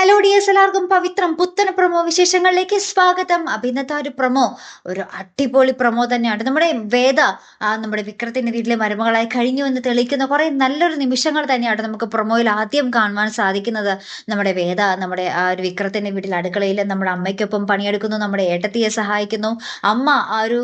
Hello dears, എല്ലാവർക്കും പവിത്രം പുത്തൻ promo വിശേഷങ്ങളിലേക്ക് സ്വാഗതം. ഇന്നത്തെ ഒരു പ്രൊമോ ഒരു അടിപൊളി പ്രൊമോ തന്നെയാണ്. നമ്മുടെ വേദ നമ്മുടെ വിക്രത്തിന്റെ വീട്ടിലെ മരുമകളായി കഴിഞ്ഞു എന്ന് തെളിയിക്കുന്ന കുറെ നല്ലൊരു നിമിഷങ്ങൾ തന്നെയാണ് നമുക്ക് പ്രൊമോയിൽ ആദ്യം കാണുവാൻ സാധിക്കുന്നത്. നമ്മുടെ വേദ നമ്മുടെ ആ ഒരു വിക്രത്തിന്റെ വീട്ടിൽ അടുക്കളയിൽ നമ്മുടെ അമ്മയ്ക്കൊപ്പം പണിയെടുക്കുന്നു, നമ്മുടെ ഏട്ടത്തിയെ സഹായിക്കുന്നു. അമ്മ ആ ഒരു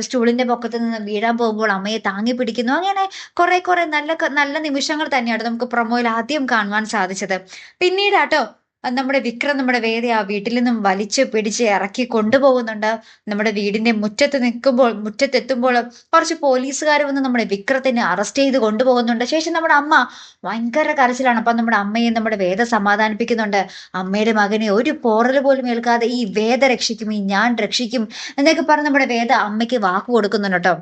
സ്റ്റൂളിന്റെ പൊക്കത്ത് നിന്ന് വീഴാൻ പോകുമ്പോൾ അമ്മയെ താങ്ങി പിടിക്കുന്നു. അങ്ങനെ കുറെ നല്ല നല്ല നിമിഷങ്ങൾ തന്നെയാണ് നമുക്ക് പ്രൊമോയിൽ ആദ്യം കാണുവാൻ സാധിച്ചത്. പിന്നീടാട്ടോ നമ്മുടെ വിക്രം നമ്മുടെ വേദയെ ആ വീട്ടിൽ നിന്നും വലിച്ചു പിടിച്ച് ഇറക്കി കൊണ്ടുപോകുന്നുണ്ട്. നമ്മുടെ വീടിന്റെ മുറ്റത്തെത്തുമ്പോൾ കുറച്ച് പോലീസുകാർ വന്ന് നമ്മുടെ വിക്രത്തിനെ അറസ്റ്റ് ചെയ്ത് കൊണ്ടുപോകുന്നുണ്ട്. ശേഷം നമ്മുടെ അമ്മ ഭയങ്കര കരച്ചിലാണ്. അപ്പൊ നമ്മുടെ അമ്മയെ നമ്മുടെ വേദ സമാധാനിപ്പിക്കുന്നുണ്ട്. അമ്മയുടെ മകനെ ഒരു പോറൽ പോലും ഏൽക്കാതെ ഈ വേദ രക്ഷിക്കും, ഈ ഞാൻ രക്ഷിക്കും എന്നൊക്കെ പറഞ്ഞ് നമ്മുടെ വേദ അമ്മയ്ക്ക് വാക്ക് കൊടുക്കുന്നുണ്ട് കേട്ടോ.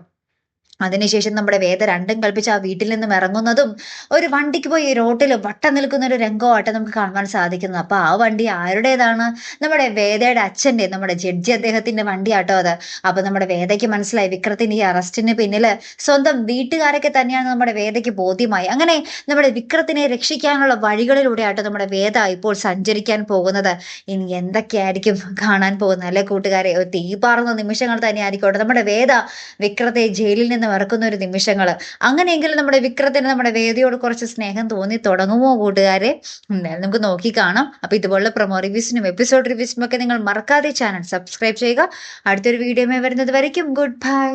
അതിനുശേഷം നമ്മുടെ വേദ രണ്ടും കൽപ്പിച്ച് ആ വീട്ടിൽ നിന്നും ഇറങ്ങുന്നതും ഒരു വണ്ടിക്ക് പോയി റോട്ടിൽ വട്ടം നിൽക്കുന്ന ഒരു രംഗമായിട്ട് നമുക്ക് കാണുവാൻ സാധിക്കുന്നത്. അപ്പൊ ആ വണ്ടി ആരുടേതാണ്? നമ്മുടെ വേദയുടെ അച്ഛന്റെ, നമ്മുടെ ജഡ്ജി അദ്ദേഹത്തിന്റെ വണ്ടിയാട്ടോ അത്. അപ്പൊ നമ്മുടെ വേദയ്ക്ക് മനസ്സിലായി വിക്രത്തിന്റെ ഈ അറസ്റ്റിന് പിന്നില് സ്വന്തം വീട്ടുകാരൊക്കെ തന്നെയാണ് നമ്മുടെ വേദയ്ക്ക് ബോധ്യമായി. അങ്ങനെ നമ്മുടെ വിക്രത്തിനെ രക്ഷിക്കാനുള്ള വഴികളിലൂടെ ആട്ടോ നമ്മുടെ വേദ ഇപ്പോൾ സഞ്ചരിക്കാൻ പോകുന്നത്. ഇനി എന്തൊക്കെയായിരിക്കും കാണാൻ പോകുന്നത് അല്ലെ കൂട്ടുകാരെ? ഒരു തീപാറുന്ന നിമിഷങ്ങൾ തന്നെയായിരിക്കട്ടെ നമ്മുടെ വേദ വിക്രത്തെ ജയിലിൽ നിന്ന് മറക്കുന്ന ഒരു നിമിഷങ്ങൾ. അങ്ങനെയെങ്കിലും നമ്മുടെ വിക്രത്തിന് നമ്മുടെ വേദിയോട് കുറച്ച് സ്നേഹം തോന്നി തുടങ്ങുമോ കൂട്ടുകാരെ? എന്തായാലും നമുക്ക് നോക്കി കാണാം. അപ്പൊ ഇതുപോലുള്ള പ്രൊമോ റിവ്യൂസിനും എപ്പിസോഡ് റിവ്യൂസിനും ഒക്കെ നിങ്ങൾ മറക്കാതെ ചാനൽ സബ്സ്ക്രൈബ് ചെയ്യുക. അടുത്തൊരു വീഡിയോ വരുന്നത് വരയ്ക്കും ഗുഡ് ബൈ.